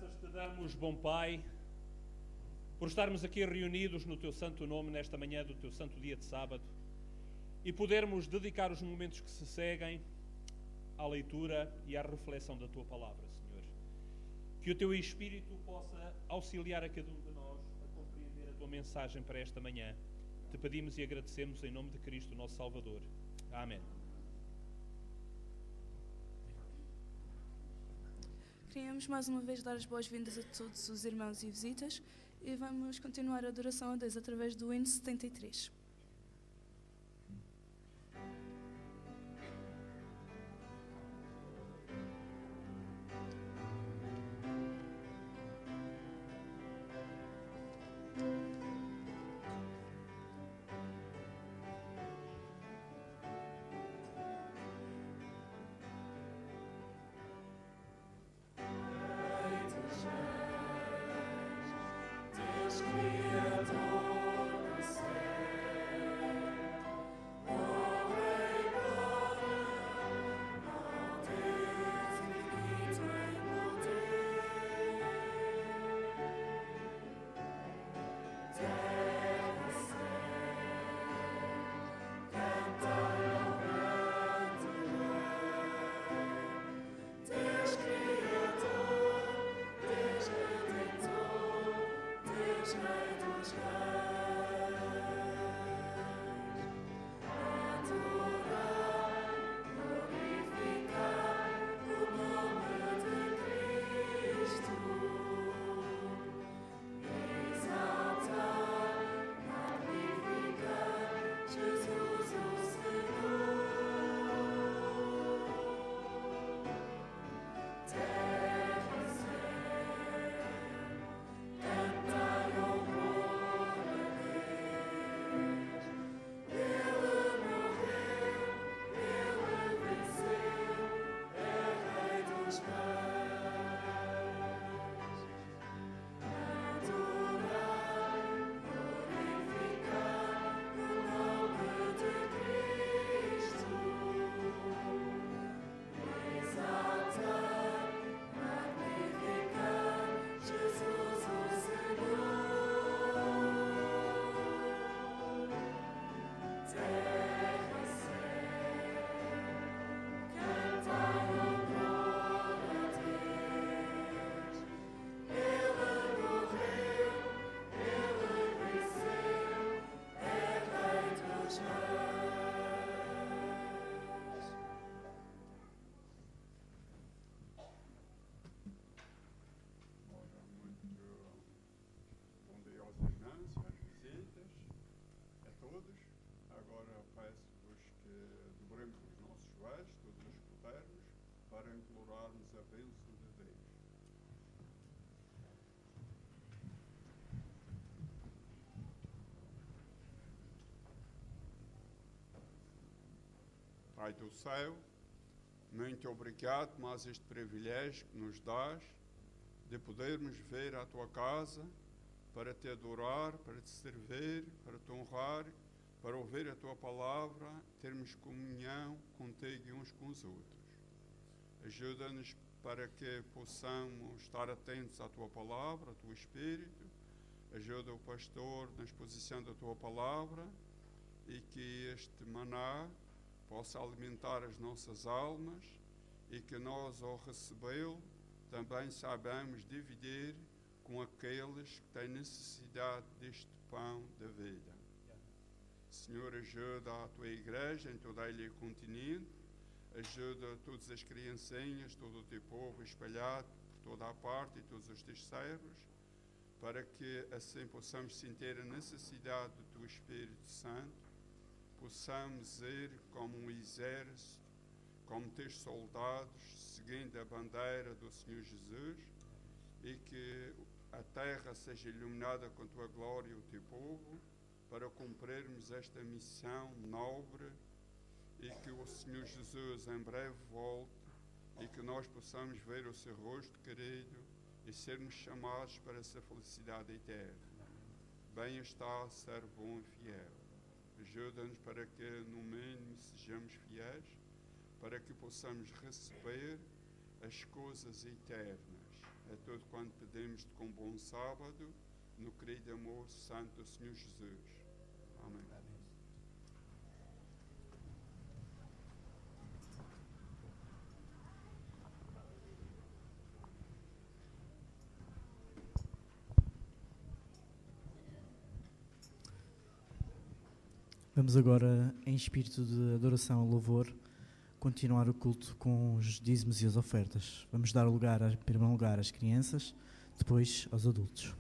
graças te damos, bom Pai, por estarmos aqui reunidos no Teu santo nome nesta manhã do Teu santo dia de sábado e podermos dedicar os momentos que se seguem à leitura e à reflexão da Tua palavra, Senhor. Que o Teu Espírito possa auxiliar a cada um de nós a compreender a Tua mensagem para esta manhã. Te pedimos e agradecemos em nome de Cristo, nosso Salvador. Amém. Queríamos mais uma vez dar as boas-vindas a todos os irmãos e visitas e vamos continuar a adoração a Deus através do hino 73. Pai do céu, muito obrigado por mais este privilégio que nos dás de podermos vir à Tua casa para Te adorar, para Te servir, para Te honrar, para ouvir a Tua palavra, termos comunhão contigo e uns com os outros. Ajuda-nos para que possamos estar atentos à Tua palavra, ao Teu Espírito. Ajuda o pastor na exposição da Tua palavra e que este maná possa alimentar as nossas almas e que nós, ao recebê-lo, também saibamos dividir com aqueles que têm necessidade deste pão da vida. Senhor, ajuda a Tua igreja em toda a ilha continente, ajuda todas as criancinhas, todo o Teu povo espalhado por toda a parte e todos os Teus servos, para que assim possamos sentir a necessidade do Teu Espírito Santo, possamos ir como um exército, como Teus soldados, seguindo a bandeira do Senhor Jesus, e que a terra seja iluminada com Tua glória e o Teu povo, para cumprirmos esta missão nobre, e que o Senhor Jesus em breve volte, e que nós possamos ver o Seu rosto querido e sermos chamados para essa felicidade eterna. Bem está, servo bom e fiel. Ajuda-nos para que, no mínimo, sejamos fiéis, para que possamos receber as coisas eternas É tudo quanto pedimos com bom sábado, no querido amor santo do Senhor Jesus. Amém. Vamos agora, em espírito de adoração e louvor, continuar o culto com os dízimos e as ofertas. Vamos dar lugar, em primeiro lugar, às crianças, depois aos adultos.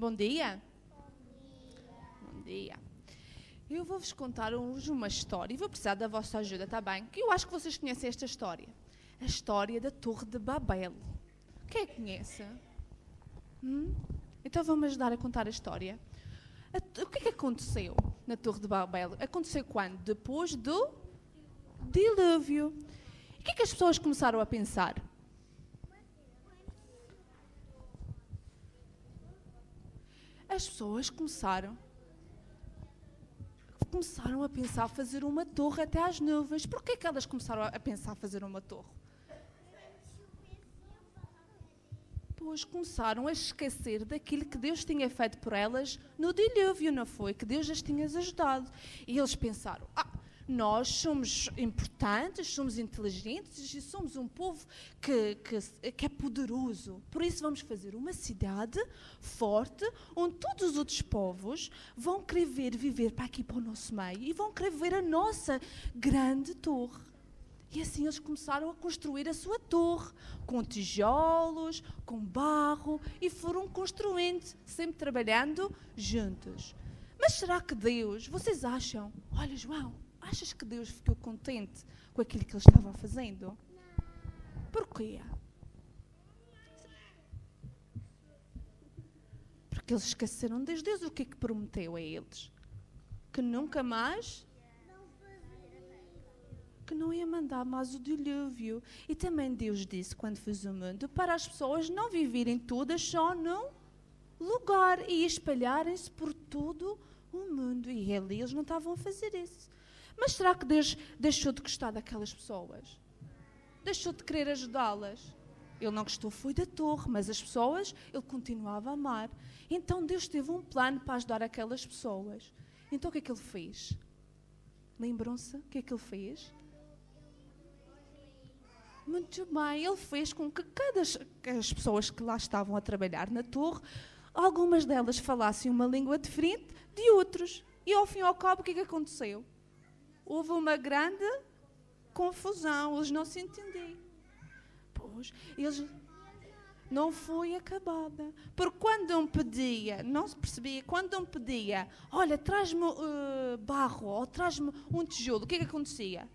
bom dia. Bom dia. Eu vou-vos contar hoje uma história e vou precisar da vossa ajuda, está bem? Que eu acho que vocês conhecem esta história. A história da Torre de Babel. Quem é que conhece? Então vamos ajudar a contar a história. O que é que aconteceu na Torre de Babel? Aconteceu quando? Depois do dilúvio. E o que é que as pessoas começaram a pensar? As pessoas começaram a pensar fazer uma torre até às nuvens. Por que é que elas começaram a pensar fazer uma torre? Pois começaram a esquecer daquilo que Deus tinha feito por elas no dilúvio, não foi? Que Deus as tinha ajudado. E eles pensaram, nós somos importantes, somos inteligentes e somos um povo que é poderoso. Por isso vamos fazer uma cidade forte, onde todos os outros povos vão querer viver para aqui, para o nosso meio, e vão querer ver a nossa grande torre. E assim eles começaram a construir a sua torre, com tijolos, com barro, e foram construindo, sempre trabalhando juntos. Mas será que Deus, vocês acham? Olha, João, achas que Deus ficou contente com aquilo que eles estavam fazendo? Porquê? Porque eles esqueceram de Deus. O que é que prometeu a eles? Que nunca mais... que não ia mandar mais o dilúvio. E também Deus disse, quando fez o mundo, para as pessoas não viverem todas só num lugar e espalharem-se por todo o mundo. E ali eles não estavam a fazer isso. Mas será que Deus deixou de gostar daquelas pessoas? Deixou de querer ajudá-las? Ele não gostou, foi da torre, mas as pessoas, ele continuava a amar. Então Deus teve um plano para ajudar aquelas pessoas. Então o que é que ele fez? Lembram-se o que é que ele fez? Muito bem, ele fez com que as pessoas que lá estavam a trabalhar na torre, algumas delas falassem uma língua diferente de outros. E ao fim e ao cabo, o que é que aconteceu? Houve uma grande confusão, eles não se entendiam. Pois, eles não foi acabada. Porque quando um pedia, não se percebia, quando um pedia, olha, traz-me barro ou traz-me um tijolo, o que é que acontecia?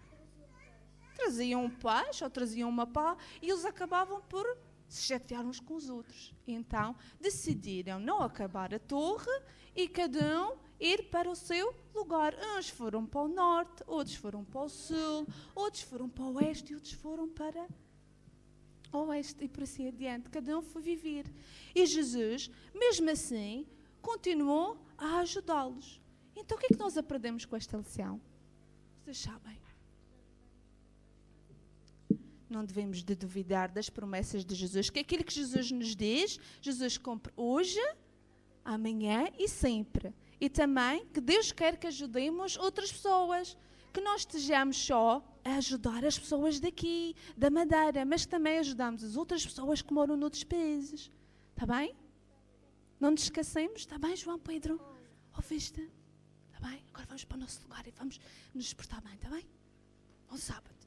Traziam um peixe ou traziam uma pá e eles acabavam por se chatear uns com os outros. Então, decidiram não acabar a torre e cada um ir para o seu lugar. Uns foram para o norte, outros foram para o sul, outros foram para o oeste e outros foram para o oeste e por assim adiante. Cada um foi viver. E Jesus, mesmo assim, continuou a ajudá-los. Então, o que é que nós aprendemos com esta lição? Vocês sabem? Não devemos de duvidar das promessas de Jesus, que aquilo que Jesus nos diz, Jesus cumpre hoje, amanhã e sempre. E também que Deus quer que ajudemos outras pessoas, que nós estejamos só a ajudar as pessoas daqui, da Madeira, mas que também ajudamos as outras pessoas que moram noutros países. Está bem? Não nos esquecemos? Está bem, João Pedro? Ouviste? Está bem? Agora vamos para o nosso lugar e vamos nos portar bem, está bem? Bom sábado.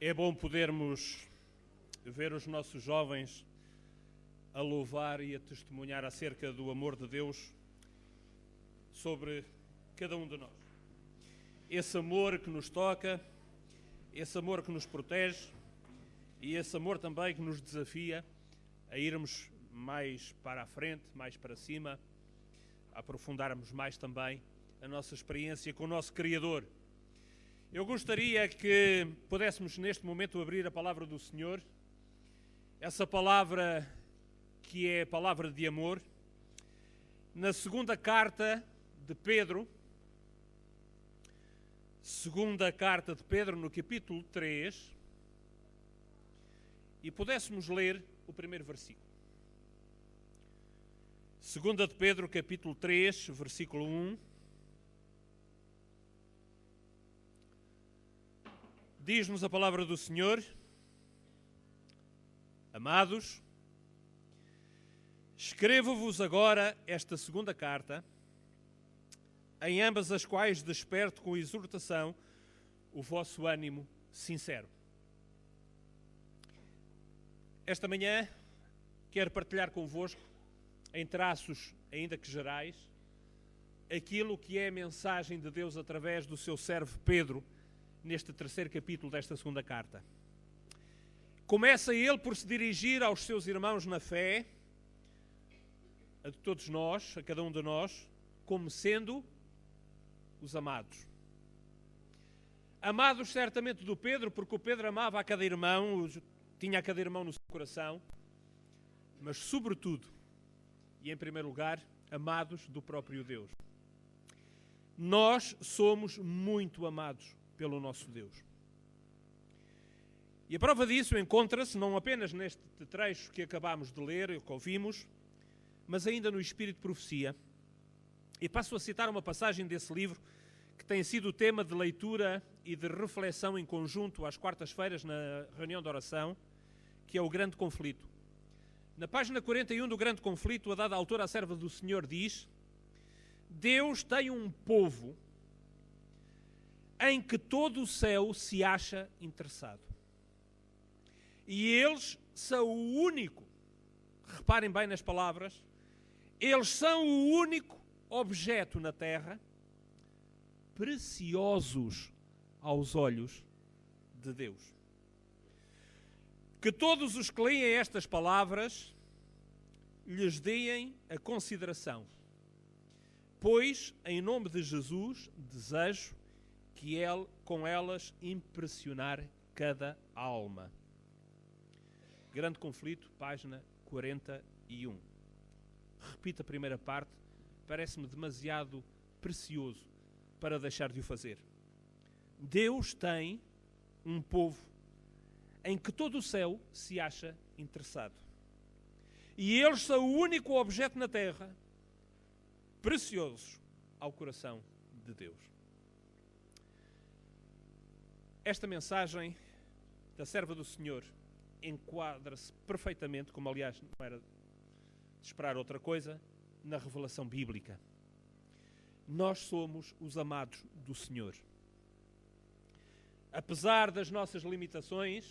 É bom podermos ver os nossos jovens a louvar e a testemunhar acerca do amor de Deus sobre cada um de nós. Esse amor que nos toca, esse amor que nos protege e esse amor também que nos desafia a irmos mais para a frente, mais para cima, a aprofundarmos mais também a nossa experiência com o nosso Criador. Eu gostaria que pudéssemos neste momento abrir a palavra do Senhor, essa palavra que é a palavra de amor, na segunda carta de Pedro, no capítulo 3, e pudéssemos ler o primeiro versículo. Segunda de Pedro, capítulo 3, versículo 1. Diz-nos a palavra do Senhor: Amados, escrevo-vos agora esta segunda carta, em ambas as quais desperto com exortação o vosso ânimo sincero. Esta manhã quero partilhar convosco, em traços ainda que gerais, aquilo que é a mensagem de Deus através do seu servo Pedro, neste terceiro capítulo desta segunda carta. Começa ele por se dirigir aos seus irmãos na fé, a todos nós, a cada um de nós, como sendo os amados. Amados certamente do Pedro, porque o Pedro amava a cada irmão, tinha a cada irmão no seu coração, mas sobretudo, e em primeiro lugar, amados do próprio Deus. Nós somos muito amados pelo nosso Deus. E a prova disso encontra-se não apenas neste trecho que acabámos de ler, que ouvimos, mas ainda no Espírito de Profecia. E passo a citar uma passagem desse livro que tem sido o tema de leitura e de reflexão em conjunto às quartas-feiras na reunião de oração, que é o Grande Conflito. Na página 41 do Grande Conflito, a dada altura, a serva do Senhor diz: Deus tem um povo em que todo o céu se acha interessado. E eles são o único, reparem bem nas palavras, eles são o único objeto na terra preciosos aos olhos de Deus. Que todos os que leem estas palavras lhes deem a consideração, pois, em nome de Jesus, desejo que ele, com elas, impressionar cada alma. Grande Conflito, página 41. Repito a primeira parte, parece-me demasiado precioso para deixar de o fazer. Deus tem um povo em que todo o céu se acha interessado. E eles são o único objeto na terra preciosos ao coração de Deus. Esta mensagem da serva do Senhor enquadra-se perfeitamente, como aliás não era de esperar outra coisa, na revelação bíblica. Nós somos os amados do Senhor. Apesar das nossas limitações,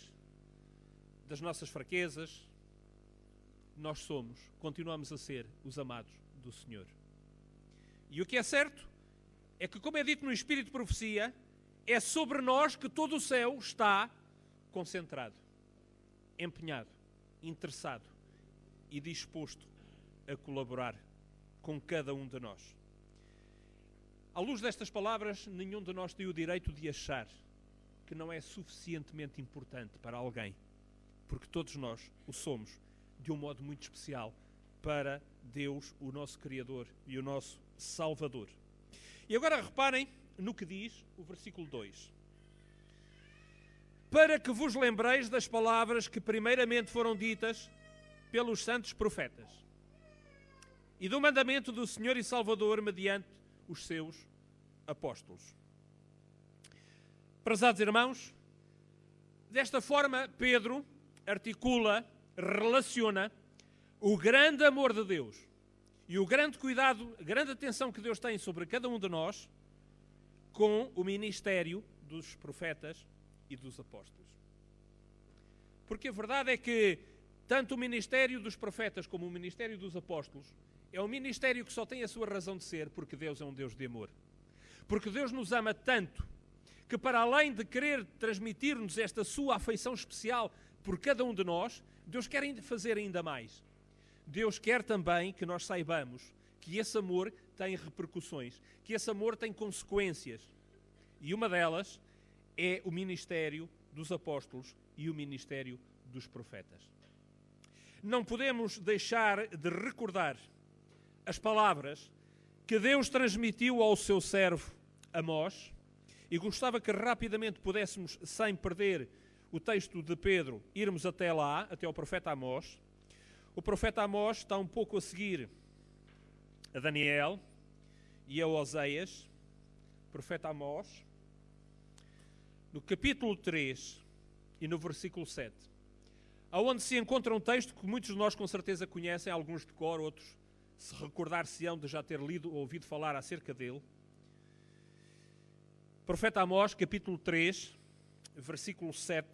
das nossas fraquezas, nós continuamos a ser os amados do Senhor. E o que é certo é que, como é dito no Espírito de Profecia, é sobre nós que todo o céu está concentrado, empenhado, interessado e disposto a colaborar com cada um de nós. À luz destas palavras, nenhum de nós tem o direito de achar que não é suficientemente importante para alguém, porque todos nós o somos de um modo muito especial para Deus, o nosso Criador e o nosso Salvador. E agora reparem no que diz o versículo 2. Para que vos lembreis das palavras que primeiramente foram ditas pelos santos profetas e do mandamento do Senhor e Salvador mediante os seus apóstolos. Prezados irmãos, desta forma Pedro articula, relaciona o grande amor de Deus e o grande cuidado, a grande atenção que Deus tem sobre cada um de nós com o ministério dos profetas e dos apóstolos. Porque a verdade é que tanto o ministério dos profetas como o ministério dos apóstolos é um ministério que só tem a sua razão de ser porque Deus é um Deus de amor. Porque Deus nos ama tanto que, para além de querer transmitir-nos esta sua afeição especial por cada um de nós, Deus quer fazer ainda mais. Deus quer também que nós saibamos que esse amor tem repercussões, que esse amor tem consequências. E uma delas é o ministério dos apóstolos e o ministério dos profetas. Não podemos deixar de recordar as palavras que Deus transmitiu ao seu servo Amós, e gostava que rapidamente pudéssemos, sem perder o texto de Pedro, irmos até lá, até ao profeta Amós. O profeta Amós está um pouco a seguir a Daniel e a Oseias. O profeta Amós, no capítulo 3 e no versículo 7, aonde se encontra um texto que muitos de nós com certeza conhecem, alguns de cor, outros se recordar-se-ão de já ter lido ou ouvido falar acerca dele. Profeta Amós, capítulo 3, versículo 7,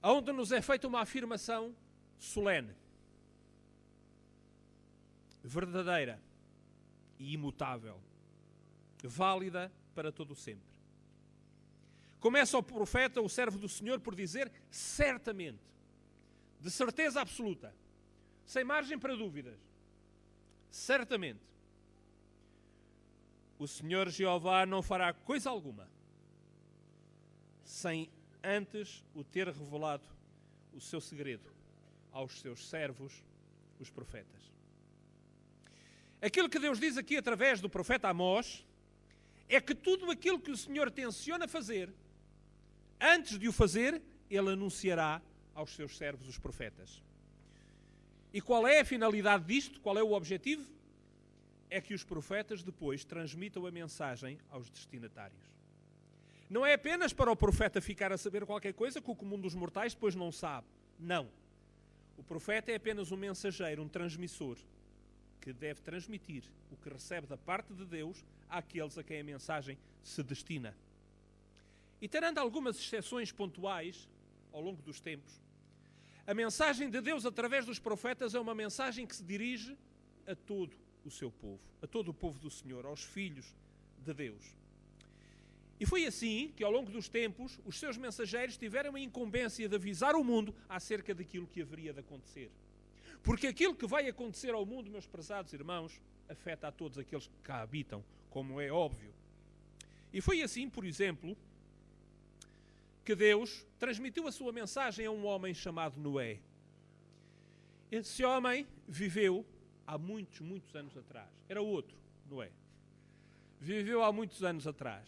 onde nos é feita uma afirmação solene, verdadeira e imutável, válida para todo o sempre. Começa o profeta, o servo do Senhor, por dizer certamente, de certeza absoluta, sem margem para dúvidas, certamente, o Senhor Jeová não fará coisa alguma sem antes o ter revelado o seu segredo aos seus servos, os profetas. Aquilo que Deus diz aqui através do profeta Amós é que tudo aquilo que o Senhor tenciona fazer, antes de o fazer, Ele anunciará aos seus servos, os profetas. E qual é a finalidade disto? Qual é o objetivo? É que os profetas depois transmitam a mensagem aos destinatários. Não é apenas para o profeta ficar a saber qualquer coisa que o comum dos mortais depois não sabe. Não. O profeta é apenas um mensageiro, um transmissor, que deve transmitir o que recebe da parte de Deus àqueles a quem a mensagem se destina. E tirando algumas exceções pontuais ao longo dos tempos, a mensagem de Deus através dos profetas é uma mensagem que se dirige a todo o seu povo, a todo o povo do Senhor, aos filhos de Deus. E foi assim que, ao longo dos tempos, os seus mensageiros tiveram a incumbência de avisar o mundo acerca daquilo que haveria de acontecer. Porque aquilo que vai acontecer ao mundo, meus prezados irmãos, afeta a todos aqueles que cá habitam, como é óbvio. E foi assim, por exemplo, que Deus transmitiu a sua mensagem a um homem chamado Noé. Esse homem viveu há muitos, muitos anos atrás. Era outro, Noé. Viveu há muitos anos atrás.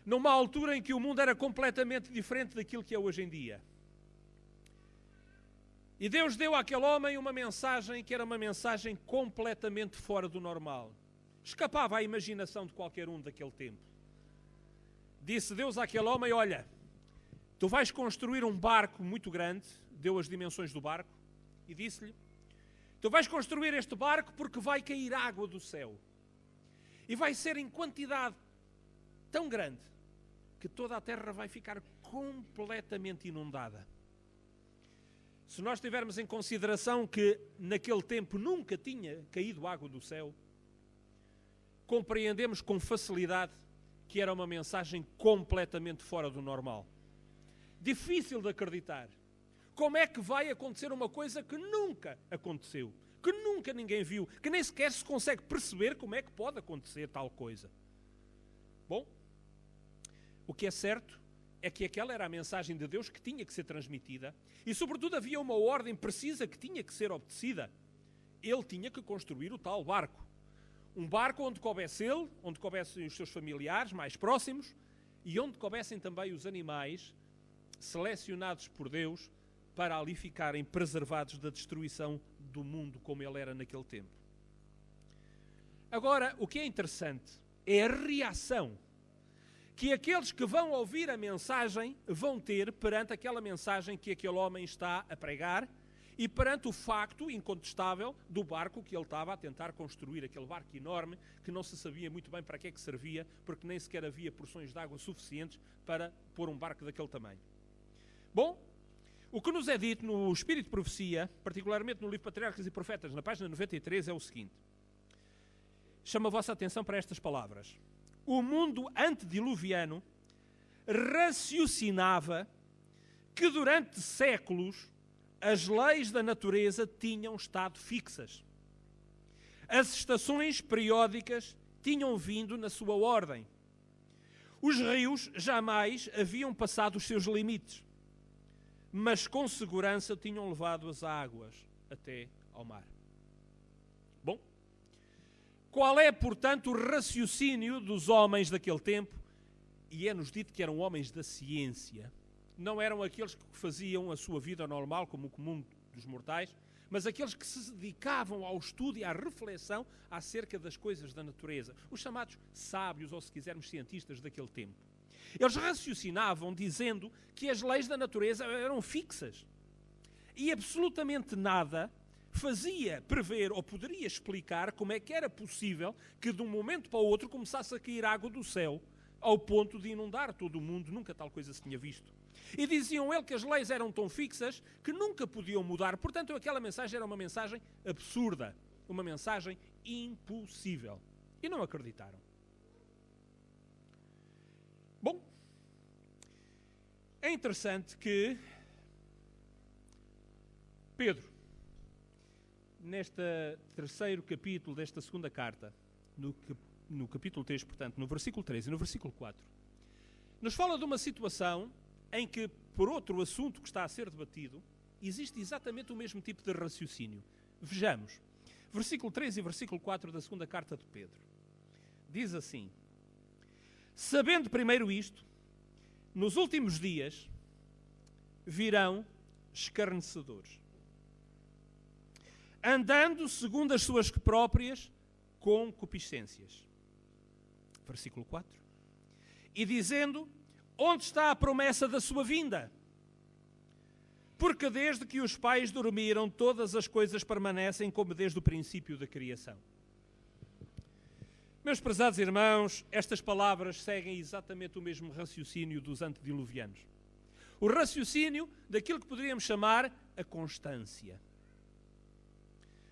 Numa altura em que o mundo era completamente diferente daquilo que é hoje em dia. E Deus deu àquele homem uma mensagem que era uma mensagem completamente fora do normal. Escapava à imaginação de qualquer um daquele tempo. Disse Deus àquele homem, olha, tu vais construir um barco muito grande, deu as dimensões do barco, e disse-lhe, tu vais construir este barco porque vai cair água do céu. E vai ser em quantidade tão grande que toda a terra vai ficar completamente inundada. Se nós tivermos em consideração que naquele tempo nunca tinha caído água do céu, compreendemos com facilidade que era uma mensagem completamente fora do normal. Difícil de acreditar. Como é que vai acontecer uma coisa que nunca aconteceu, que nunca ninguém viu, que nem sequer se consegue perceber como é que pode acontecer tal coisa? Bom, o que é certo é que aquela era a mensagem de Deus que tinha que ser transmitida e, sobretudo, havia uma ordem precisa que tinha que ser obedecida. Ele tinha que construir o tal barco. Um barco onde coubesse ele, onde coubessem os seus familiares mais próximos e onde coubessem também os animais selecionados por Deus para ali ficarem preservados da destruição do mundo como ele era naquele tempo. Agora, o que é interessante é a reação que aqueles que vão ouvir a mensagem vão ter perante aquela mensagem que aquele homem está a pregar e perante o facto incontestável do barco que ele estava a tentar construir, aquele barco enorme que não se sabia muito bem para que é que servia, porque nem sequer havia porções de água suficientes para pôr um barco daquele tamanho. Bom, o que nos é dito no Espírito de Profecia, particularmente no livro Patriarcas e Profetas, na página 93, é o seguinte. Chamo a vossa atenção para estas palavras. O mundo antediluviano raciocinava que durante séculos as leis da natureza tinham estado fixas. As estações periódicas tinham vindo na sua ordem. Os rios jamais haviam passado os seus limites, mas com segurança tinham levado as águas até ao mar. Bom, qual é, portanto, o raciocínio dos homens daquele tempo? E é-nos dito que eram homens da ciência. Não eram aqueles que faziam a sua vida normal, como o comum dos mortais, mas aqueles que se dedicavam ao estudo e à reflexão acerca das coisas da natureza. Os chamados sábios, ou se quisermos, cientistas daquele tempo. Eles raciocinavam dizendo que as leis da natureza eram fixas. E absolutamente nada fazia prever ou poderia explicar como é que era possível que de um momento para o outro começasse a cair água do céu ao ponto de inundar todo o mundo. Nunca tal coisa se tinha visto. E diziam ele que as leis eram tão fixas que nunca podiam mudar. Portanto, aquela mensagem era uma mensagem absurda, uma mensagem impossível. E não acreditaram. Bom, é interessante que Pedro, neste terceiro capítulo desta segunda carta, no capítulo 3, portanto, no versículo 3 e no versículo 4, nos fala de uma situação em que, por outro assunto que está a ser debatido, existe exatamente o mesmo tipo de raciocínio. Vejamos, versículo 3 e versículo 4 da segunda carta de Pedro. Diz assim: sabendo primeiro isto, nos últimos dias virão escarnecedores, andando segundo as suas próprias concupiscências. Versículo 4. E dizendo: onde está a promessa da sua vinda? Porque desde que os pais dormiram, todas as coisas permanecem como desde o princípio da criação. Meus prezados irmãos, estas palavras seguem exatamente o mesmo raciocínio dos antediluvianos. O raciocínio daquilo que poderíamos chamar a constância.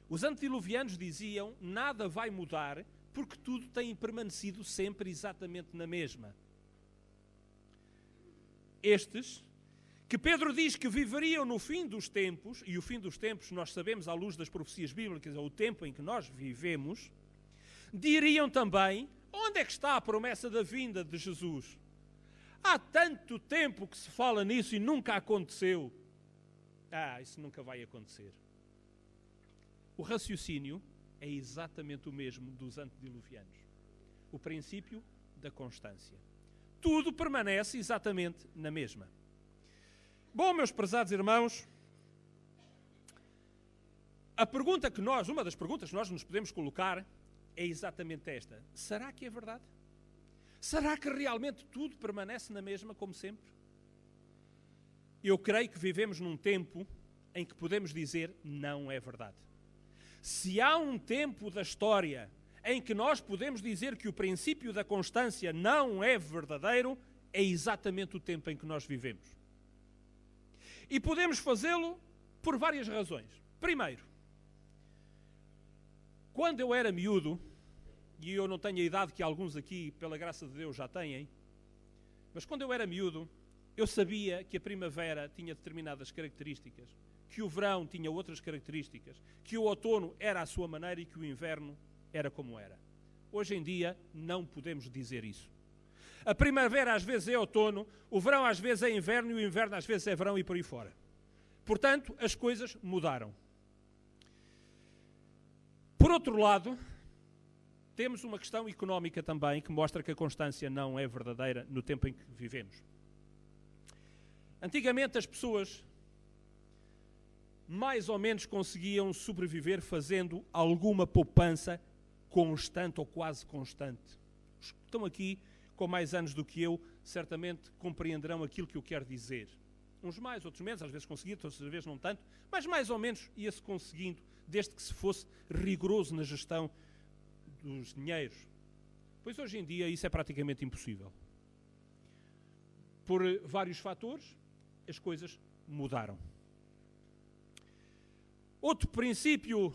Os antediluvianos diziam: nada vai mudar porque tudo tem permanecido sempre exatamente na mesma. Estes, que Pedro diz que viveriam no fim dos tempos, e o fim dos tempos nós sabemos à luz das profecias bíblicas, é o tempo em que nós vivemos, diriam também: onde é que está a promessa da vinda de Jesus? Há tanto tempo que se fala nisso e nunca aconteceu. Isso nunca vai acontecer. O raciocínio é exatamente o mesmo dos antediluvianos. O princípio da constância. Tudo permanece exatamente na mesma. Bom, meus prezados irmãos, uma das perguntas que nós nos podemos colocar é exatamente esta: será que é verdade? Será que realmente tudo permanece na mesma como sempre? Eu creio que vivemos num tempo em que podemos dizer não é verdade. Se há um tempo da história em que nós podemos dizer que o princípio da constância não é verdadeiro, é exatamente o tempo em que nós vivemos. E podemos fazê-lo por várias razões. Primeiro, quando eu era miúdo, e eu não tenho a idade que alguns aqui, pela graça de Deus, já têm, mas quando eu era miúdo, eu sabia que a primavera tinha determinadas características, que o verão tinha outras características, que o outono era à sua maneira e que o inverno era como era. Hoje em dia não podemos dizer isso. A primavera às vezes é outono, o verão às vezes é inverno e o inverno às vezes é verão e por aí fora. Portanto, as coisas mudaram. Por outro lado, temos uma questão económica também que mostra que a constância não é verdadeira no tempo em que vivemos. Antigamente as pessoas mais ou menos conseguiam sobreviver fazendo alguma poupança constante ou quase constante. Os que estão aqui com mais anos do que eu certamente compreenderão aquilo que eu quero dizer. uns mais, outros menos, às vezes conseguia, outras vezes não tanto, mas mais ou menos ia-se conseguindo, desde que se fosse rigoroso na gestão dos dinheiros. Pois hoje em dia isso é praticamente impossível. Por vários fatores, as coisas mudaram. Outro princípio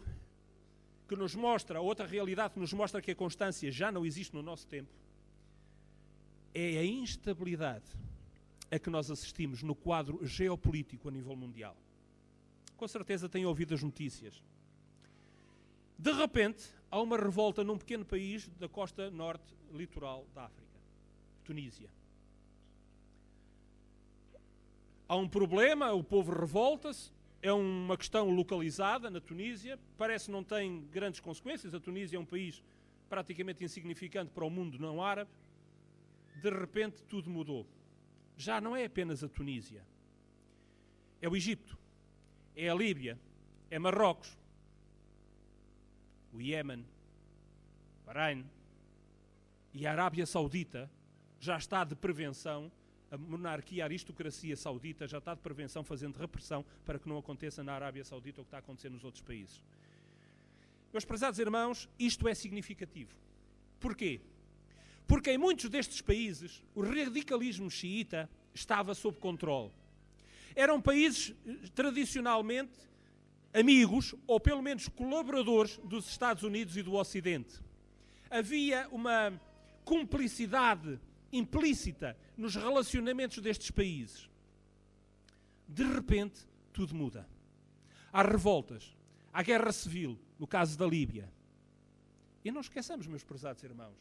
que nos mostra, outra realidade que nos mostra que a constância já não existe no nosso tempo, é a instabilidade a que nós assistimos no quadro geopolítico a nível mundial. Com certeza têm ouvido as notícias. De repente, há uma revolta num pequeno país da costa norte litoral da África, Tunísia. Há um problema, o povo revolta-se, é uma questão localizada na Tunísia, parece que não tem grandes consequências, a Tunísia é um país praticamente insignificante para o mundo não árabe. De repente tudo mudou. Já não é apenas a Tunísia. É o Egito, é a Líbia, é Marrocos, o Iémen, Bahrein e a Arábia Saudita já está de prevenção. A monarquia, a aristocracia saudita já está de prevenção, fazendo repressão para que não aconteça na Arábia Saudita o que está a acontecer nos outros países. Meus prezados irmãos, isto é significativo. Porquê? Porque em muitos destes países o radicalismo xiita estava sob controle. Eram países tradicionalmente amigos, ou pelo menos colaboradores, dos Estados Unidos e do Ocidente. Havia uma cumplicidade implícita nos relacionamentos destes países. De repente, tudo muda. Há revoltas, há guerra civil, no caso da Líbia. E não esqueçamos, meus prezados irmãos,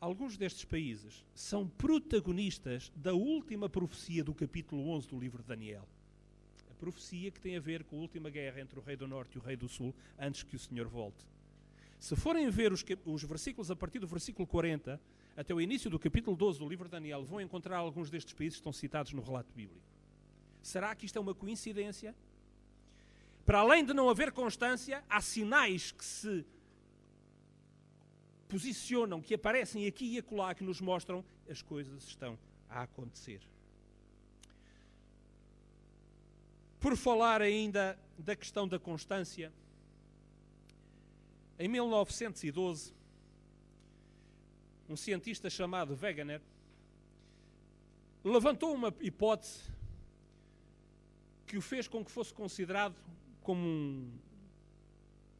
alguns destes países são protagonistas da última profecia do capítulo 11 do livro de Daniel. A profecia que tem a ver com a última guerra entre o rei do norte e o rei do sul, antes que o Senhor volte. Se forem ver os versículos a partir do versículo 40 até o início do capítulo 12 do livro de Daniel, vão encontrar alguns destes países que estão citados no relato bíblico. Será que isto é uma coincidência? Para além de não haver constância, há sinais que se posicionam, que aparecem aqui e acolá, que nos mostram que as coisas estão a acontecer. Por falar ainda da questão da constância, em 1912, um cientista chamado Wegener levantou uma hipótese que o fez com que fosse considerado como um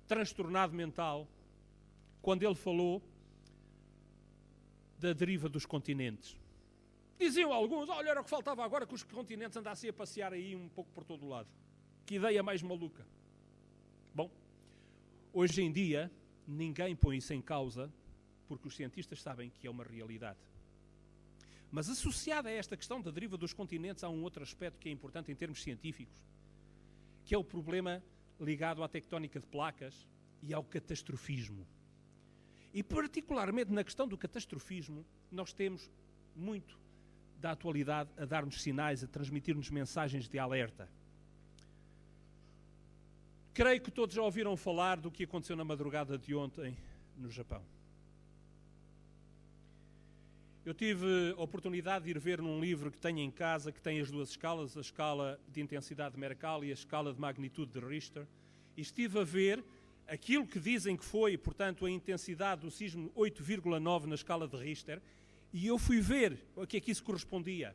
transtornado mental quando ele falou da deriva dos continentes. Diziam alguns, olha, era o que faltava agora que os continentes andassem a passear aí um pouco por todo o lado. Que ideia mais maluca. Bom, hoje em dia ninguém põe isso em causa, porque os cientistas sabem que é uma realidade. Mas associada a esta questão da deriva dos continentes há um outro aspecto que é importante em termos científicos, que é o problema ligado à tectónica de placas e ao catastrofismo. E particularmente na questão do catastrofismo, nós temos muito da atualidade a dar-nos sinais, a transmitir-nos mensagens de alerta. Creio que todos já ouviram falar do que aconteceu na madrugada de ontem no Japão. Eu tive a oportunidade de ir ver num livro que tenho em casa, que tem as duas escalas, a escala de intensidade de Mercalli e a escala de magnitude de Richter, e estive a ver aquilo que dizem que foi, portanto, a intensidade do sismo 8,9 na escala de Richter, e eu fui ver a que é que isso correspondia.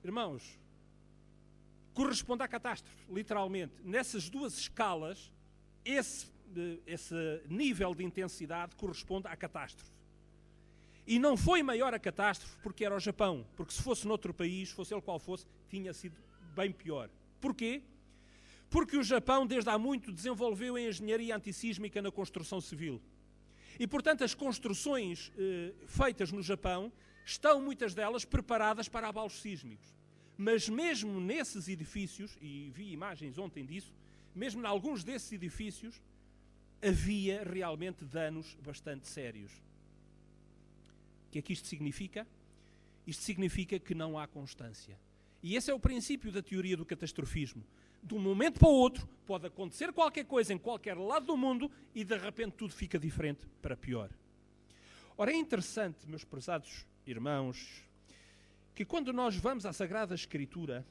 Irmãos, corresponde à catástrofe, literalmente. Nessas duas escalas, esse nível de intensidade corresponde à catástrofe. E não foi maior a catástrofe porque era o Japão, porque se fosse noutro país, fosse ele qual fosse, tinha sido bem pior. Porquê? Porque o Japão, desde há muito, desenvolveu a engenharia antissísmica na construção civil. E, portanto, as construções feitas no Japão estão, muitas delas, preparadas para abalos sísmicos. Mas mesmo nesses edifícios, e vi imagens ontem disso, mesmo em alguns desses edifícios, havia realmente danos bastante sérios. O que é que isto significa? Isto significa que não há constância. E esse é o princípio da teoria do catastrofismo. De um momento para o outro, pode acontecer qualquer coisa em qualquer lado do mundo e de repente tudo fica diferente para pior. Ora, é interessante, meus prezados irmãos, que quando nós vamos à Sagrada Escritura,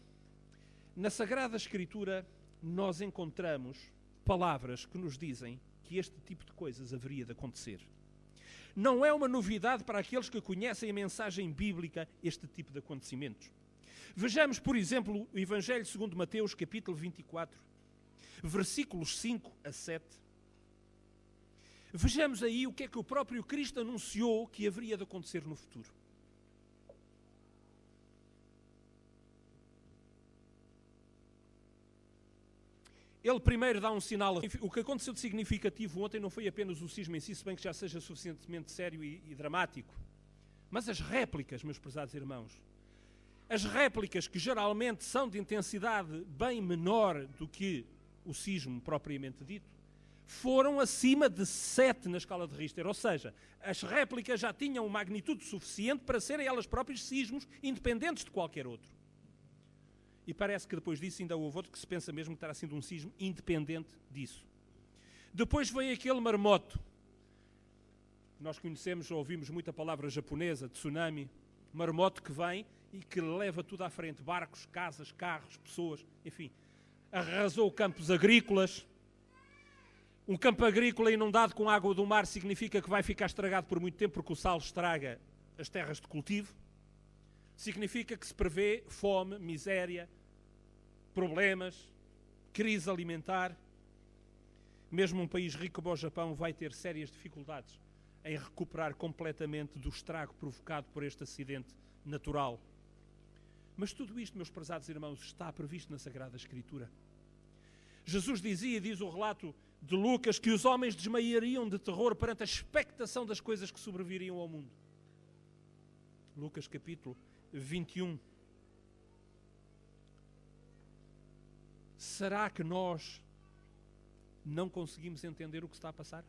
na Sagrada Escritura nós encontramos palavras que nos dizem que este tipo de coisas haveria de acontecer. Não é uma novidade para aqueles que conhecem a mensagem bíblica este tipo de acontecimentos. Vejamos, por exemplo, o Evangelho segundo Mateus, capítulo 24, versículos 5 a 7. Vejamos aí o que é que o próprio Cristo anunciou que haveria de acontecer no futuro. Ele primeiro dá um sinal. O que aconteceu de significativo ontem não foi apenas o cisma em si, se bem que já seja suficientemente sério e dramático, mas as réplicas, meus prezados irmãos. As réplicas, que geralmente são de intensidade bem menor do que o sismo propriamente dito, foram acima de 7 na escala de Richter. Ou seja, as réplicas já tinham magnitude suficiente para serem elas próprias sismos independentes de qualquer outro. E parece que depois disso ainda houve outro que se pensa mesmo que terá sido um sismo independente disso. Depois vem aquele maremoto. Nós conhecemos, ouvimos muita palavra japonesa, tsunami, maremoto que vem e que leva tudo à frente. Barcos, casas, carros, pessoas, enfim. Arrasou campos agrícolas. Um campo agrícola inundado com água do mar significa que vai ficar estragado por muito tempo, porque o sal estraga as terras de cultivo. Significa que se prevê fome, miséria, problemas, crise alimentar. Mesmo um país rico como o Japão vai ter sérias dificuldades em recuperar completamente do estrago provocado por este acidente natural. Mas tudo isto, meus prezados irmãos, está previsto na Sagrada Escritura. Jesus dizia, diz o relato de Lucas, que os homens desmaiariam de terror perante a expectação das coisas que sobreviriam ao mundo. Lucas capítulo 21. Será que nós não conseguimos entender o que está a passar?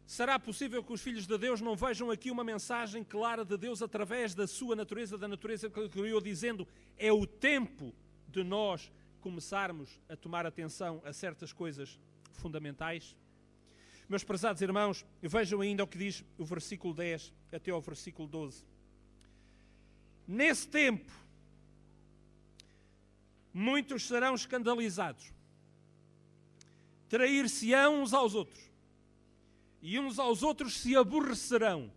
Será possível que os filhos de Deus não vejam aqui uma mensagem clara de Deus através da sua natureza, da natureza que ele criou, dizendo: é o tempo de nós começarmos a tomar atenção a certas coisas fundamentais? Meus prezados irmãos, vejam ainda o que diz o versículo 10 até ao versículo 12. Nesse tempo, muitos serão escandalizados, trair-se-ão uns aos outros, e uns aos outros se aborrecerão.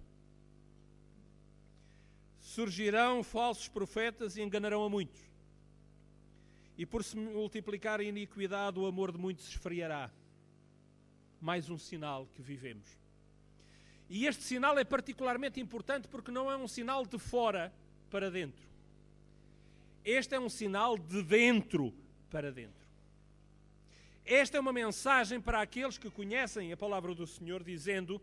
Surgirão falsos profetas e enganarão a muitos. E por se multiplicar a iniquidade, o amor de muitos se esfriará. Mais um sinal que vivemos. E este sinal é particularmente importante porque não é um sinal de fora para dentro. Este é um sinal de dentro para dentro. Esta é uma mensagem para aqueles que conhecem a palavra do Senhor, dizendo: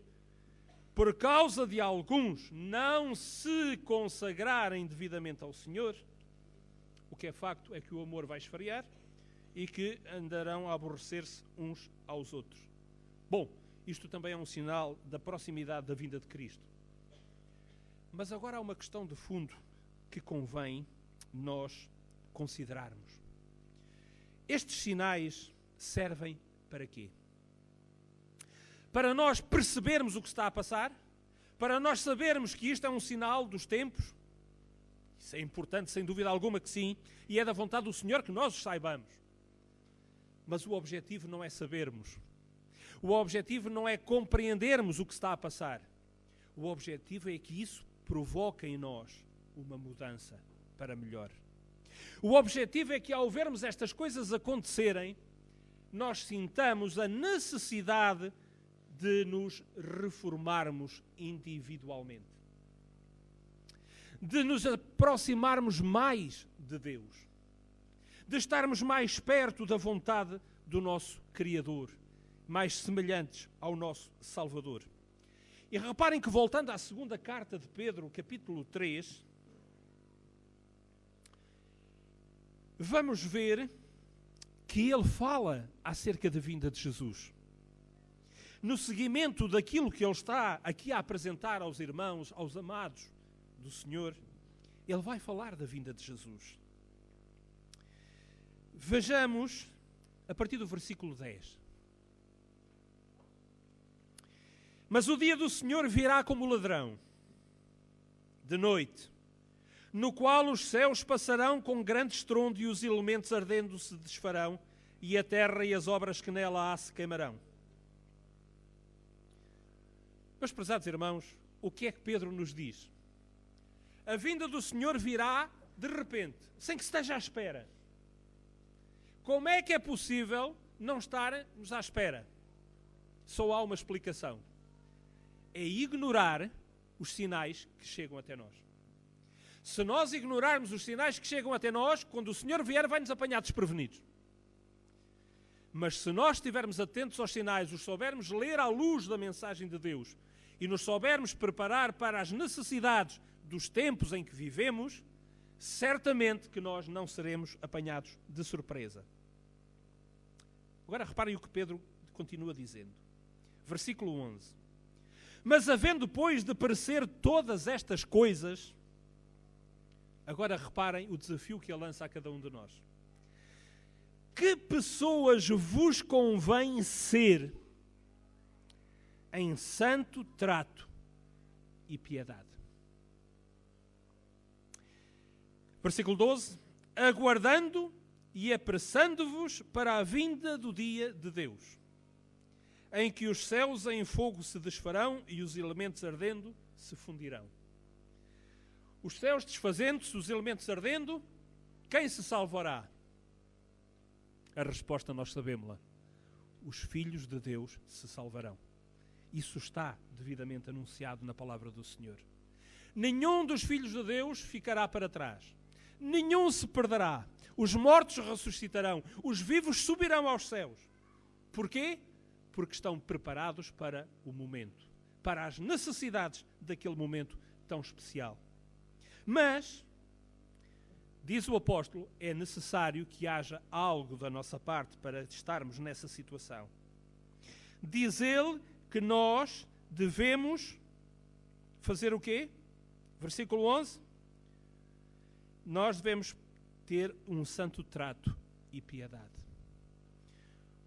por causa de alguns não se consagrarem devidamente ao Senhor, o que é facto é que o amor vai esfriar e que andarão a aborrecer-se uns aos outros. Bom, isto também é um sinal da proximidade da vinda de Cristo. Mas agora há uma questão de fundo que convém nós considerarmos. Estes sinais servem para quê? Para nós percebermos o que está a passar? Para nós sabermos que isto é um sinal dos tempos? Isso é importante, sem dúvida alguma que sim, e é da vontade do Senhor que nós o saibamos. Mas o objetivo não é sabermos. O objetivo não é compreendermos o que está a passar. O objetivo é que isso provoque em nós uma mudança para melhor. O objetivo é que, ao vermos estas coisas acontecerem, nós sintamos a necessidade de nos reformarmos individualmente, de nos aproximarmos mais de Deus, de estarmos mais perto da vontade do nosso Criador, mais semelhantes ao nosso Salvador. E reparem que, voltando à segunda carta de Pedro, capítulo 3, vamos ver que ele fala acerca da vinda de Jesus. No seguimento daquilo que ele está aqui a apresentar aos irmãos, aos amados do Senhor, ele vai falar da vinda de Jesus. Vejamos a partir do versículo 10. Mas o dia do Senhor virá como ladrão, de noite, no qual os céus passarão com grande estrondo e os elementos ardendo se desfarão, e a terra e as obras que nela há se queimarão. Meus prezados irmãos, o que é que Pedro nos diz? A vinda do Senhor virá de repente, sem que se esteja à espera. Como é que é possível não estarmos à espera? Só há uma explicação. É ignorar os sinais que chegam até nós. Se nós ignorarmos os sinais que chegam até nós, quando o Senhor vier, vai-nos apanhar desprevenidos. Mas se nós estivermos atentos aos sinais, os soubermos ler à luz da mensagem de Deus e nos soubermos preparar para as necessidades dos tempos em que vivemos, certamente que nós não seremos apanhados de surpresa. Agora reparem o que Pedro continua dizendo. Versículo 11. Mas havendo, pois, de parecer todas estas coisas, agora reparem o desafio que ele lança a cada um de nós. Que pessoas vos convém ser em santo trato e piedade? Versículo 12. Aguardando e apressando-vos para a vinda do dia de Deus, em que os céus em fogo se desfarão e os elementos ardendo se fundirão. Os céus desfazendo-se, os elementos ardendo, quem se salvará? A resposta nós sabemos-la. Os filhos de Deus se salvarão. Isso está devidamente anunciado na palavra do Senhor. Nenhum dos filhos de Deus ficará para trás. Nenhum se perderá. Os mortos ressuscitarão. Os vivos subirão aos céus. Porquê? Porque estão preparados para o momento, para as necessidades daquele momento tão especial. Mas, diz o apóstolo, é necessário que haja algo da nossa parte para estarmos nessa situação. Diz ele que nós devemos fazer o quê? Versículo 11. Nós devemos ter um santo trato e piedade.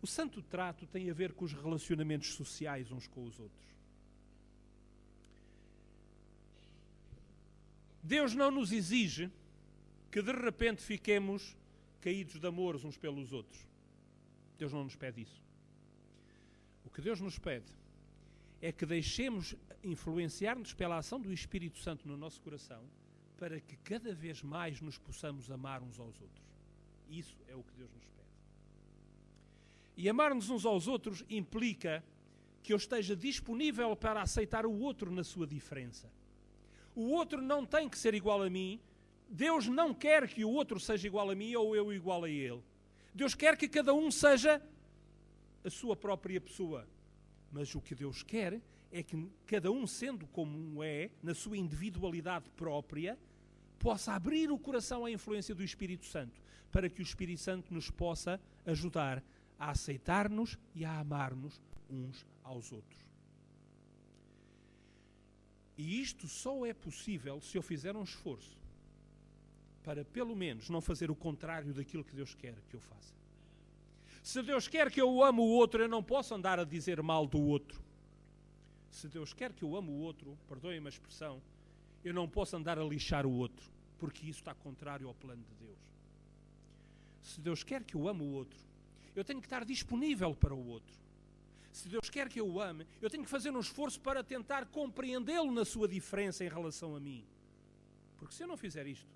O santo trato tem a ver com os relacionamentos sociais uns com os outros. Deus não nos exige que de repente fiquemos caídos de amores uns pelos outros. Deus não nos pede isso. O que Deus nos pede é que deixemos influenciar-nos pela ação do Espírito Santo no nosso coração para que cada vez mais nos possamos amar uns aos outros. Isso é o que Deus nos pede. E amar-nos uns aos outros implica que eu esteja disponível para aceitar o outro na sua diferença. O outro não tem que ser igual a mim. Deus não quer que o outro seja igual a mim ou eu igual a ele. Deus quer que cada um seja a sua própria pessoa. Mas o que Deus quer é que cada um, sendo como é, na sua individualidade própria, possa abrir o coração à influência do Espírito Santo, para que o Espírito Santo nos possa ajudar a aceitar-nos e a amar-nos uns aos outros. E isto só é possível se eu fizer um esforço para, pelo menos, não fazer o contrário daquilo que Deus quer que eu faça. Se Deus quer que eu ame o outro, eu não posso andar a dizer mal do outro. Se Deus quer que eu ame o outro, perdoem-me a expressão, eu não posso andar a lixar o outro, porque isso está contrário ao plano de Deus. Se Deus quer que eu ame o outro, eu tenho que estar disponível para o outro. Se Deus quer que eu o ame, eu tenho que fazer um esforço para tentar compreendê-lo na sua diferença em relação a mim. Porque se eu não fizer isto,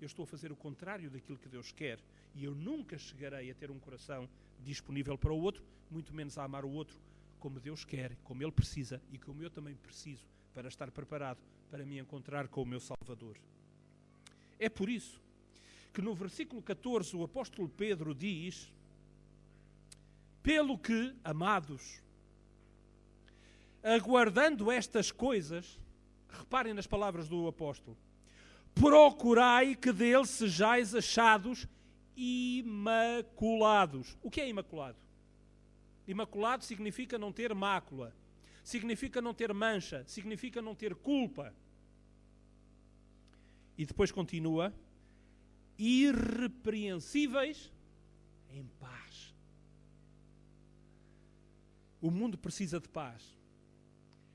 eu estou a fazer o contrário daquilo que Deus quer e eu nunca chegarei a ter um coração disponível para o outro, muito menos a amar o outro como Deus quer, como Ele precisa e como eu também preciso para estar preparado para me encontrar com o meu Salvador. É por isso que no versículo 14 o apóstolo Pedro diz: pelo que, amados, aguardando estas coisas, reparem nas palavras do apóstolo, procurai que dele sejais achados imaculados. O que é imaculado? Imaculado significa não ter mácula, significa não ter mancha, significa não ter culpa. E depois continua, irrepreensíveis em paz. O mundo precisa de paz.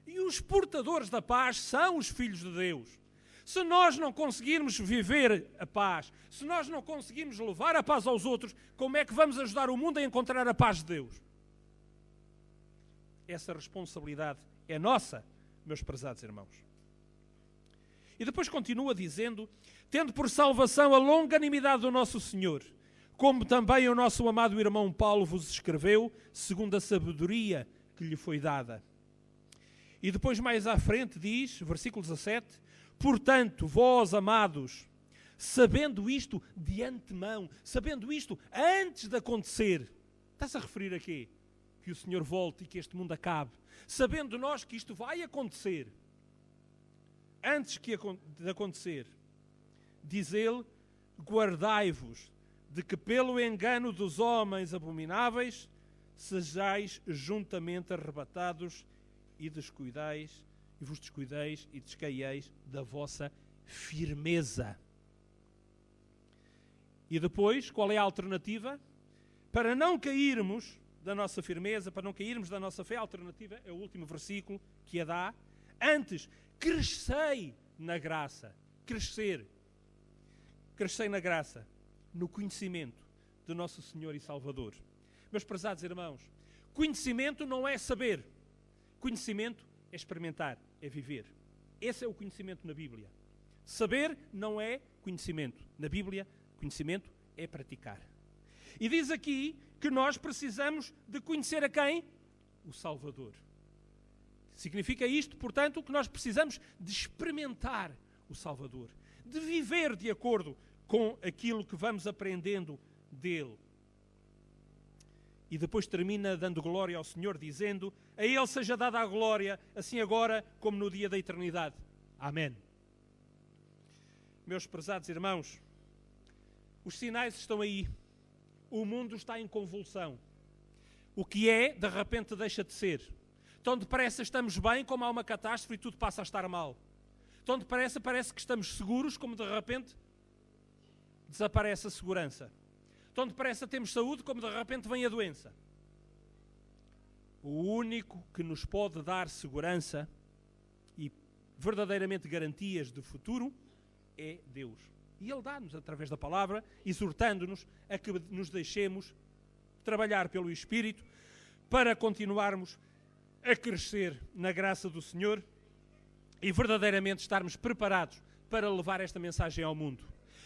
E os portadores da paz são os filhos de Deus. Se nós não conseguirmos viver a paz, se nós não conseguirmos levar a paz aos outros, como é que vamos ajudar o mundo a encontrar a paz de Deus? Essa responsabilidade é nossa, meus prezados irmãos. E depois continua dizendo, tendo por salvação a longanimidade do nosso Senhor, como também o nosso amado irmão Paulo vos escreveu, segundo a sabedoria que lhe foi dada. E depois mais à frente diz, versículo 17, portanto, vós amados, sabendo isto de antemão, sabendo isto antes de acontecer, está-se a referir a quê? Que o Senhor volte e que este mundo acabe. Sabendo nós que isto vai acontecer, antes de acontecer, diz ele, guardai-vos de que pelo engano dos homens abomináveis sejais juntamente arrebatados e descuidais, e vos descuideis e descaieis da vossa firmeza. E depois, qual é a alternativa? Para não cairmos da nossa firmeza, para não cairmos da nossa fé, a alternativa é o último versículo que a dá. Antes, crescei na graça. Crescer. Crescei na graça, no conhecimento do nosso Senhor e Salvador. Meus prezados irmãos, conhecimento não é saber. Conhecimento é experimentar, é viver. Esse é o conhecimento na Bíblia. Saber não é conhecimento. Na Bíblia, conhecimento é praticar. E diz aqui que nós precisamos de conhecer a quem? O Salvador. Significa isto, portanto, que nós precisamos de experimentar o Salvador, de viver de acordo com aquilo que vamos aprendendo dele. E depois termina dando glória ao Senhor, dizendo, a Ele seja dada a glória, assim agora como no dia da eternidade. Amém. Meus prezados irmãos, os sinais estão aí. O mundo está em convulsão. O que é, de repente, deixa de ser. Tão depressa estamos bem, como há uma catástrofe e tudo passa a estar mal. Tão depressa parece que estamos seguros, como de repente desaparece a segurança. Tão depressa temos saúde, como de repente vem a doença. O único que nos pode dar segurança e verdadeiramente garantias de futuro é Deus. E Ele dá-nos, através da palavra, exortando-nos a que nos deixemos trabalhar pelo Espírito para continuarmos a crescer na graça do Senhor e verdadeiramente estarmos preparados para levar esta mensagem ao mundo.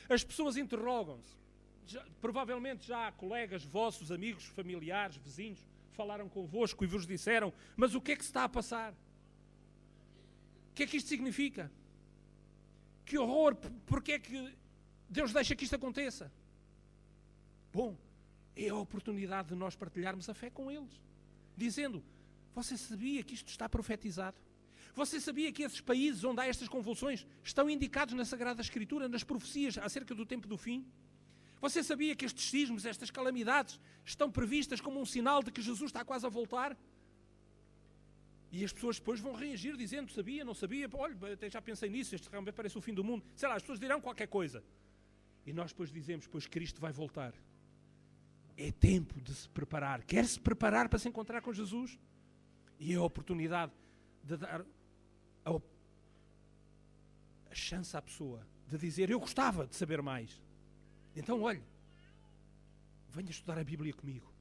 As pessoas interrogam-se. Provavelmente já há colegas vossos, amigos, familiares, vizinhos, falaram convosco e vos disseram, mas o que é que se está a passar? O que é que isto significa? Que horror! Porque é que Deus deixa que isto aconteça? Bom, é a oportunidade de nós partilharmos a fé com eles. Dizendo, você sabia que isto está profetizado? Você sabia que esses países onde há estas convulsões estão indicados na Sagrada Escritura, nas profecias acerca do tempo do fim? Você sabia que estes sismos, estas calamidades, estão previstas como um sinal de que Jesus está quase a voltar? E as pessoas depois vão reagir dizendo, sabia, não sabia, olha, até já pensei nisso, este realmente parece o fim do mundo. Sei lá, as pessoas dirão qualquer coisa. E nós depois dizemos, pois Cristo vai voltar. É tempo de se preparar. Quer se preparar para se encontrar com Jesus? E é a oportunidade de dar a chance à pessoa de dizer, eu gostava de saber mais. Então, olha, venha estudar a Bíblia comigo.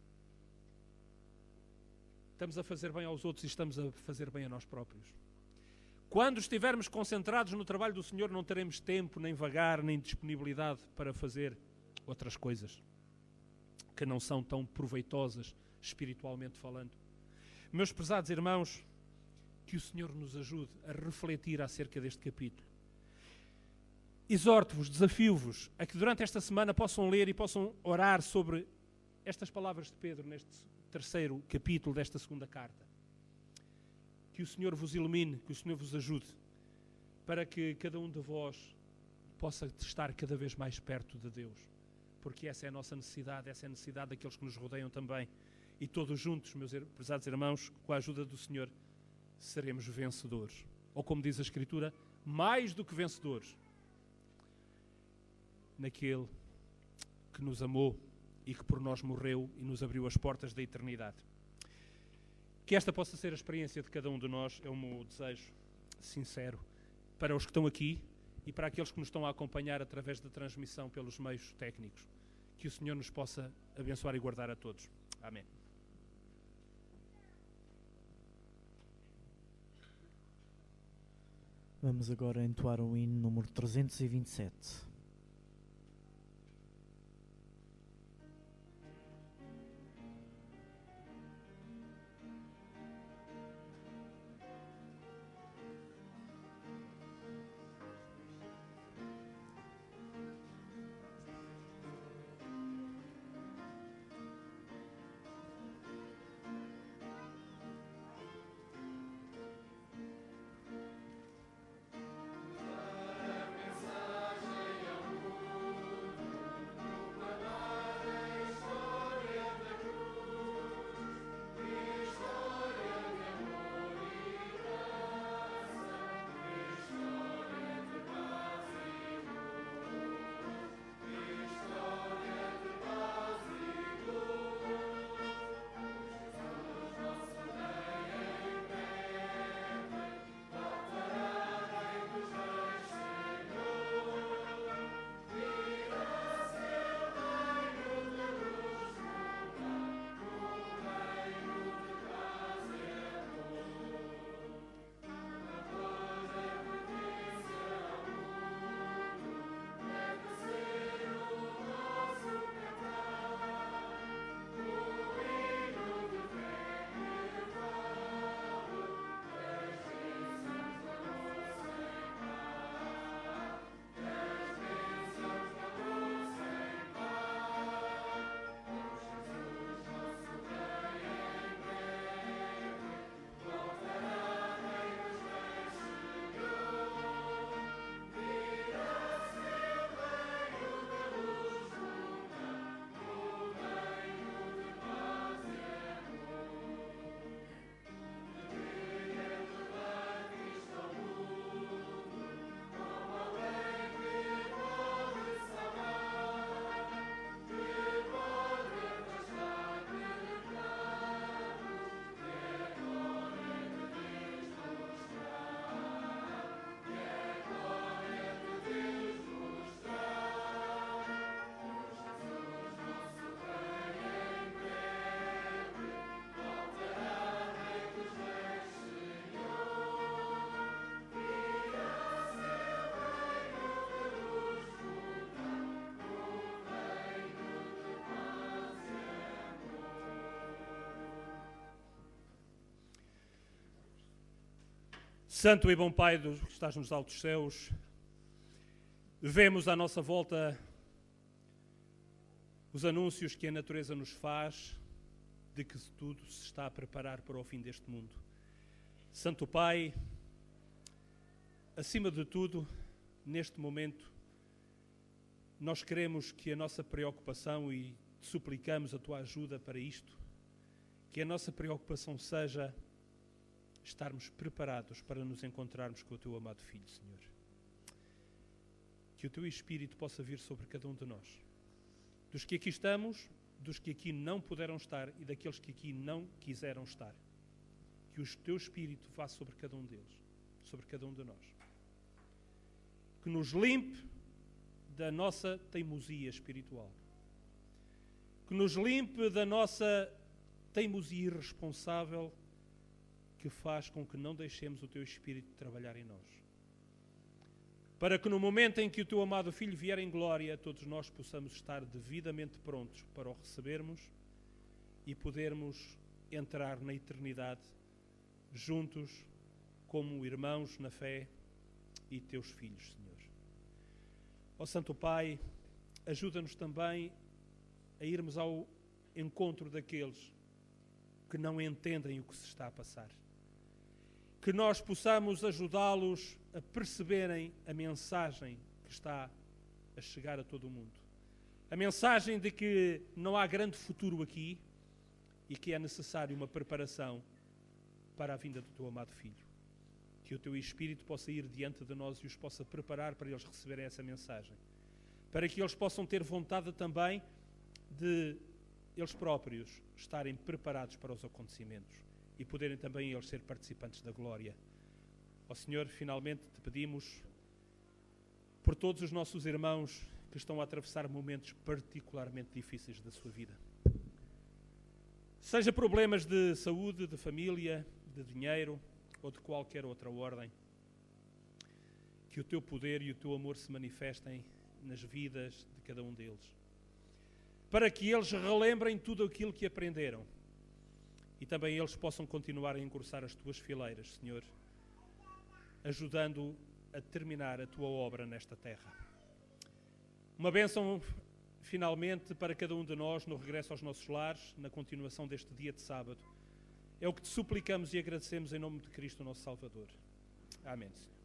Estamos a fazer bem aos outros e estamos a fazer bem a nós próprios. Quando estivermos concentrados no trabalho do Senhor, não teremos tempo, nem vagar, nem disponibilidade para fazer outras coisas que não são tão proveitosas, espiritualmente falando. Meus prezados irmãos, que o Senhor nos ajude a refletir acerca deste capítulo. Exorto-vos, desafio-vos a que durante esta semana possam ler e possam orar sobre estas palavras de Pedro neste terceiro capítulo desta segunda carta. Que o Senhor vos ilumine, que o Senhor vos ajude, para que cada um de vós possa estar cada vez mais perto de Deus. Porque essa é a nossa necessidade, essa é a necessidade daqueles que nos rodeiam também. E todos juntos, meus prezados irmãos, com a ajuda do Senhor, seremos vencedores. Ou como diz a Escritura, mais do que vencedores. Naquele que nos amou e que por nós morreu e nos abriu as portas da eternidade. Que esta possa ser a experiência de cada um de nós, é o meu desejo sincero, para os que estão aqui e para aqueles que nos estão a acompanhar através da transmissão pelos meios técnicos. Que o Senhor nos possa abençoar e guardar a todos. Amém. Vamos agora entoar o hino número 327. Santo e bom Pai que estás nos altos céus, vemos à nossa volta os anúncios que a natureza nos faz de que tudo se está a preparar para o fim deste mundo. Santo Pai, acima de tudo, neste momento, nós queremos que a nossa preocupação, e te suplicamos a tua ajuda para isto, que a nossa preocupação seja estarmos preparados para nos encontrarmos com o teu amado Filho, Senhor. Que o teu Espírito possa vir sobre cada um de nós, dos que aqui estamos, dos que aqui não puderam estar e daqueles que aqui não quiseram estar. Que o teu Espírito vá sobre cada um deles, sobre cada um de nós. Que nos limpe da nossa teimosia espiritual. Que nos limpe da nossa teimosia irresponsável que faz com que não deixemos o teu Espírito trabalhar em nós. Para que no momento em que o teu amado Filho vier em glória, todos nós possamos estar devidamente prontos para o recebermos e podermos entrar na eternidade juntos como irmãos na fé e teus filhos, Senhor. Ó Santo Pai, ajuda-nos também a irmos ao encontro daqueles que não entendem o que se está a passar. Que nós possamos ajudá-los a perceberem a mensagem que está a chegar a todo o mundo. A mensagem de que não há grande futuro aqui e que é necessário uma preparação para a vinda do teu amado Filho. Que o teu Espírito possa ir diante de nós e os possa preparar para eles receberem essa mensagem. Para que eles possam ter vontade também de eles próprios estarem preparados para os acontecimentos e poderem também eles ser participantes da glória. Ó Senhor, finalmente te pedimos por todos os nossos irmãos que estão a atravessar momentos particularmente difíceis da sua vida. Seja problemas de saúde, de família, de dinheiro ou de qualquer outra ordem, que o teu poder e o teu amor se manifestem nas vidas de cada um deles, para que eles relembrem tudo aquilo que aprenderam e também eles possam continuar a engrossar as tuas fileiras, Senhor, ajudando a terminar a tua obra nesta terra. Uma bênção, finalmente, para cada um de nós no regresso aos nossos lares, na continuação deste dia de sábado. É o que te suplicamos e agradecemos em nome de Cristo, nosso Salvador. Amém, Senhor.